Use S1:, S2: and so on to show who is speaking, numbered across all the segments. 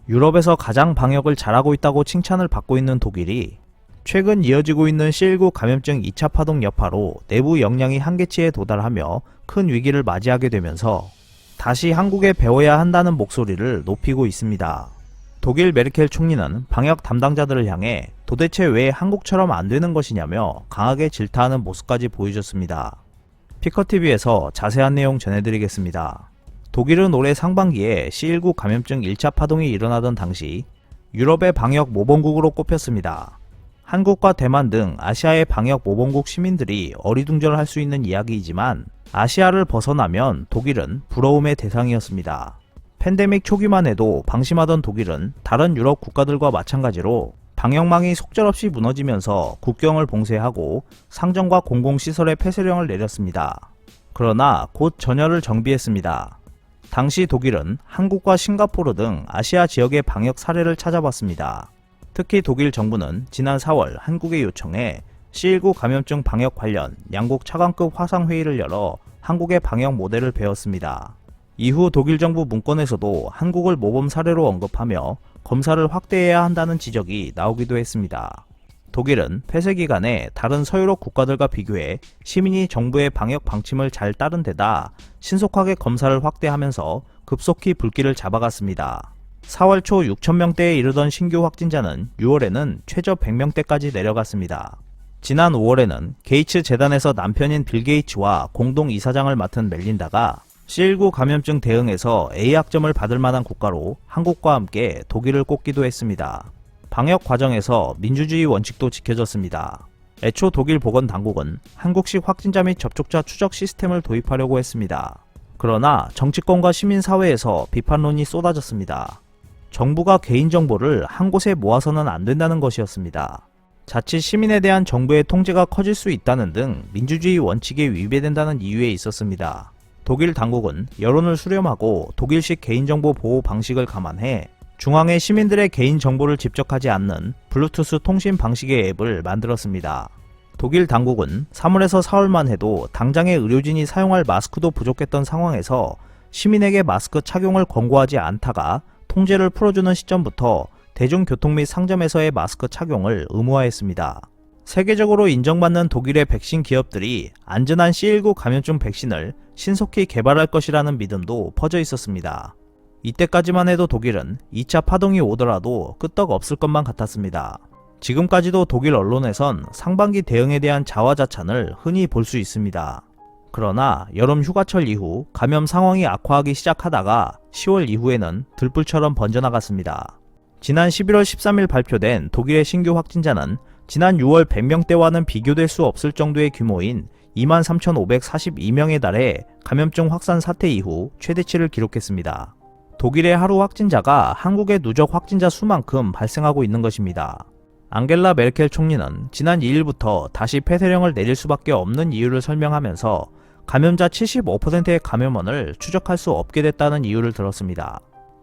S1: 유럽에서 가장 방역을 잘하고 있다고 칭찬을 받고 있는 독일이 최근 이어지고 있는 C19 감염증 2차 파동 여파로 내부 역량이 한계치에 도달하며 큰 위기를 맞이하게 되면서 다시 한국에 배워야 한다는 목소리를 높이고 있습니다. 독일 메르켈 총리는 방역 담당자들을 향해 도대체 왜 한국처럼 안 되는 것이냐며 강하게 질타하는 모습까지 보여줬습니다. 피커TV에서 자세한 내용 전해드리겠습니다. 독일은 올해 상반기에 C19 감염증 1차 파동이 일어나던 당시 유럽의 방역 모범국으로 꼽혔습니다. 한국과 대만 등 아시아의 방역 모범국 시민들이 어리둥절할 수 있는 이야기이지만 아시아를 벗어나면 독일은 부러움의 대상이었습니다. 팬데믹 초기만 해도 방심하던 독일은 다른 유럽 국가들과 마찬가지로 방역망이 속절없이 무너지면서 국경을 봉쇄하고 상점과 공공시설의 폐쇄령을 내렸습니다. 그러나 곧 전열을 정비했습니다. 당시 독일은 한국과 싱가포르 등 아시아 지역의 방역 사례를 찾아봤습니다. 특히 독일 정부는 지난 4월 한국의 요청에 C19 감염증 방역 관련 양국 차관급 화상회의를 열어 한국의 방역 모델을 배웠습니다. 이후 독일 정부 문건에서도 한국을 모범 사례로 언급하며 검사를 확대해야 한다는 지적이 나오기도 했습니다. 독일은 폐쇄 기간에 다른 서유럽 국가들과 비교해 시민이 정부의 방역 방침을 잘 따른 데다 신속하게 검사를 확대하면서 급속히 불길을 잡아갔습니다. 4월 초 6,000명대에 이르던 신규 확진자는 6월에는 최저 100명대까지 내려갔습니다. 지난 5월에는 게이츠 재단에서 남편인 빌 게이츠와 공동 이사장을 맡은 멜린다가 C19 감염증 대응에서 A학점을 받을 만한 국가로 한국과 함께 독일을 꼽기도 했습니다. 방역 과정에서 민주주의 원칙도 지켜졌습니다. 애초 독일 보건당국은 한국식 확진자 및 접촉자 추적 시스템을 도입하려고 했습니다. 그러나 정치권과 시민사회에서 비판론이 쏟아졌습니다. 정부가 개인정보를 한 곳에 모아서는 안 된다는 것이었습니다. 자칫 시민에 대한 정부의 통제가 커질 수 있다는 등 민주주의 원칙에 위배된다는 이유에 있었습니다. 독일 당국은 여론을 수렴하고 독일식 개인정보 보호 방식을 감안해 중앙에 시민들의 개인정보를 집적하지 않는 블루투스 통신 방식의 앱을 만들었습니다. 독일 당국은 3월에서 4월만 해도 당장의 의료진이 사용할 마스크도 부족했던 상황에서 시민에게 마스크 착용을 권고하지 않다가 통제를 풀어주는 시점부터 대중교통 및 상점에서의 마스크 착용을 의무화했습니다. 세계적으로 인정받는 독일의 백신 기업들이 안전한 C19 감염증 백신을 신속히 개발할 것이라는 믿음도 퍼져 있었습니다. 이때까지만 해도 독일은 2차 파동이 오더라도 끄떡 없을 것만 같았습니다. 지금까지도 독일 언론에선 상반기 대응에 대한 자화자찬을 흔히 볼 수 있습니다. 그러나 여름 휴가철 이후 감염 상황이 악화하기 시작하다가 10월 이후에는 들불처럼 번져나갔습니다. 지난 11월 13일 발표된 독일의 신규 확진자는 지난 6월 100명대와는 비교될 수 없을 정도의 규모인 23,542명에 달해 감염증 확산 사태 이후 최대치를 기록했습니다. 독일의 하루 확진자가 한국의 누적 확진자 수만큼 발생하고 있는 것입니다. 앙겔라 메르켈 총리는 지난 2일부터 다시 폐쇄령을 내릴 수밖에 없는 이유를 설명하면서 감염자 75%의 감염원을 추적할 수 없게 됐다는 이유를 들었습니다.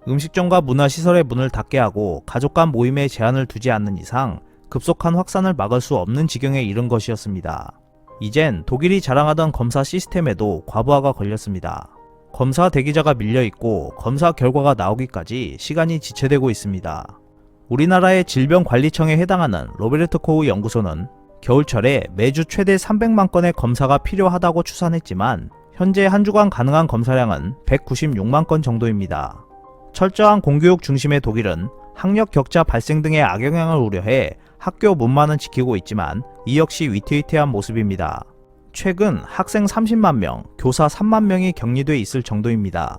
S1: 음식점과 문화시설의 문을 닫게 하고 가족 간 모임에 제한을 두지 않는 이상 급속한 확산을 막을 수 없는 지경에 이른 것이었습니다. 이젠 독일이 자랑하던 검사 시스템에도 과부하가 걸렸습니다. 검사 대기자가 밀려있고 검사 결과가 나오기까지 시간이 지체되고 있습니다. 우리나라의 질병관리청에 해당하는 로베르트 코흐 연구소는 겨울철에 매주 최대 300만 건의 검사가 필요하다고 추산했지만 현재 한 주간 가능한 검사량은 196만 건 정도입니다. 철저한 공교육 중심의 독일은 학력 격차 발생 등의 악영향을 우려해 학교 문만은 지키고 있지만 이 역시 위태위태한 모습입니다. 최근 학생 30만 명, 교사 3만 명이 격리돼 있을 정도입니다.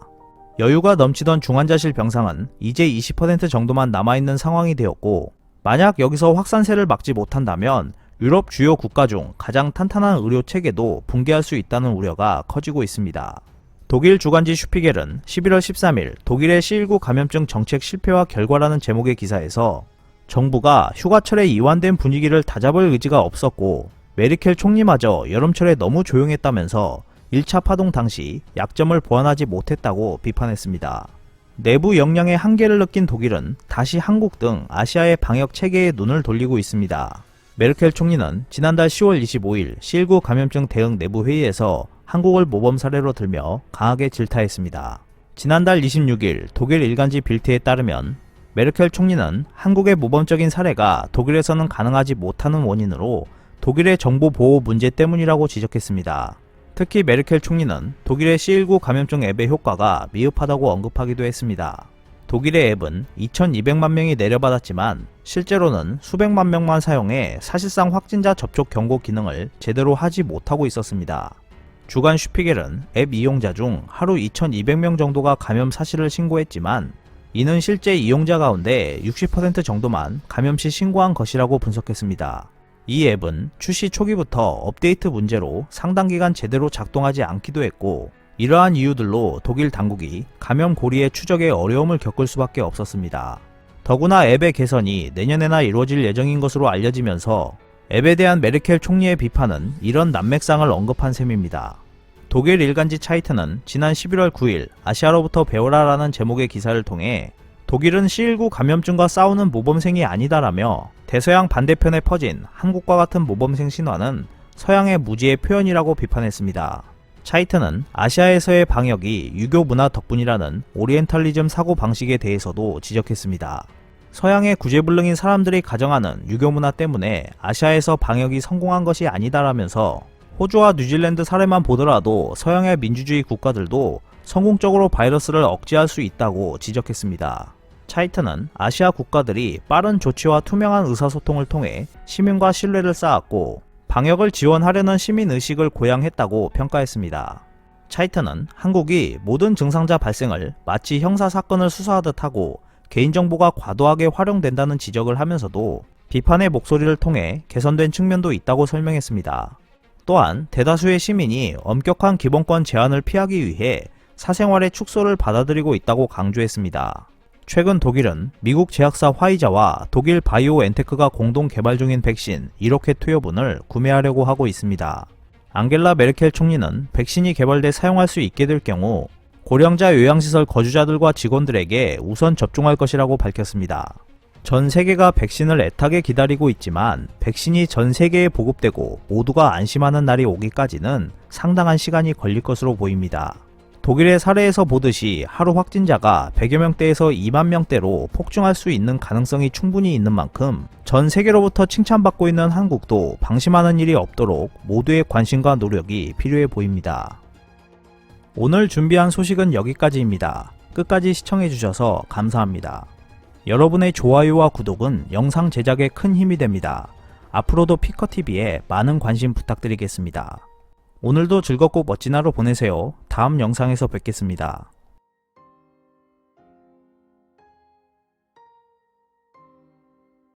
S1: 여유가 넘치던 중환자실 병상은 이제 20% 정도만 남아있는 상황이 되었고 만약 여기서 확산세를 막지 못한다면 유럽 주요 국가 중 가장 탄탄한 의료 체계도 붕괴할 수 있다는 우려가 커지고 있습니다. 독일 주간지 슈피겔은 11월 13일 독일의 C19 감염증 정책 실패와 결과라는 제목의 기사에서 정부가 휴가철에 이완된 분위기를 다잡을 의지가 없었고 메르켈 총리마저 여름철에 너무 조용했다면서 1차 파동 당시 약점을 보완하지 못했다고 비판했습니다. 내부 역량의 한계를 느낀 독일은 다시 한국 등 아시아의 방역 체계에 눈을 돌리고 있습니다. 메르켈 총리는 지난달 10월 25일 C19 감염증 대응 내부 회의에서 한국을 모범 사례로 들며 강하게 질타했습니다. 지난달 26일 독일 일간지 빌트에 따르면 메르켈 총리는 한국의 모범적인 사례가 독일에서는 가능하지 못하는 원인으로 독일의 정보 보호 문제 때문이라고 지적했습니다. 특히 메르켈 총리는 독일의 C19 감염증 앱의 효과가 미흡하다고 언급하기도 했습니다. 독일의 앱은 2200만 명이 내려받았지만 실제로는 수백만 명만 사용해 사실상 확진자 접촉 경고 기능을 제대로 하지 못하고 있었습니다. 주간 슈피겔은 앱 이용자 중 하루 2200명 정도가 감염 사실을 신고했지만 이는 실제 이용자 가운데 60% 정도만 감염 시 신고한 것이라고 분석했습니다. 이 앱은 출시 초기부터 업데이트 문제로 상당 기간 제대로 작동하지 않기도 했고 이러한 이유들로 독일 당국이 감염 고리의 추적에 어려움을 겪을 수밖에 없었습니다. 더구나 앱의 개선이 내년에나 이루어질 예정인 것으로 알려지면서 앱에 대한 메르켈 총리의 비판은 이런 난맥상을 언급한 셈입니다. 독일 일간지 차이트는 지난 11월 9일 아시아로부터 배워라라는 제목의 기사를 통해 독일은 C19 감염증과 싸우는 모범생이 아니다라며 대서양 반대편에 퍼진 한국과 같은 모범생 신화는 서양의 무지의 표현이라고 비판했습니다. 차이트는 아시아에서의 방역이 유교 문화 덕분이라는 오리엔탈리즘 사고 방식에 대해서도 지적했습니다. 서양의 구제불능인 사람들이 가정하는 유교 문화 때문에 아시아에서 방역이 성공한 것이 아니다라면서 호주와 뉴질랜드 사례만 보더라도 서양의 민주주의 국가들도 성공적으로 바이러스를 억제할 수 있다고 지적했습니다. 차이트는 아시아 국가들이 빠른 조치와 투명한 의사소통을 통해 시민과 신뢰를 쌓았고 방역을 지원하려는 시민의식을 고양했다고 평가했습니다. 차이트는 한국이 모든 증상자 발생을 마치 형사사건을 수사하듯 하고 개인정보가 과도하게 활용된다는 지적을 하면서도 비판의 목소리를 통해 개선된 측면도 있다고 설명했습니다. 또한 대다수의 시민이 엄격한 기본권 제한을 피하기 위해 사생활의 축소를 받아들이고 있다고 강조했습니다. 최근 독일은 미국 제약사 화이자와 독일 바이오엔테크가 공동 개발 중인 백신 1억 회 투여분을 구매하려고 하고 있습니다. 앙겔라 메르켈 총리는 백신이 개발돼 사용할 수 있게 될 경우 고령자 요양시설 거주자들과 직원들에게 우선 접종할 것이라고 밝혔습니다. 전 세계가 백신을 애타게 기다리고 있지만 백신이 전 세계에 보급되고 모두가 안심하는 날이 오기까지는 상당한 시간이 걸릴 것으로 보입니다. 독일의 사례에서 보듯이 하루 확진자가 100여 명대에서 2만 명대로 폭증할 수 있는 가능성이 충분히 있는 만큼 전 세계로부터 칭찬받고 있는 한국도 방심하는 일이 없도록 모두의 관심과 노력이 필요해 보입니다. 오늘 준비한 소식은 여기까지입니다. 끝까지 시청해주셔서 감사합니다. 여러분의 좋아요와 구독은 영상 제작에 큰 힘이 됩니다. 앞으로도 피커TV에 많은 관심 부탁드리겠습니다. 오늘도 즐겁고 멋진 하루 보내세요. 다음 영상에서 뵙겠습니다.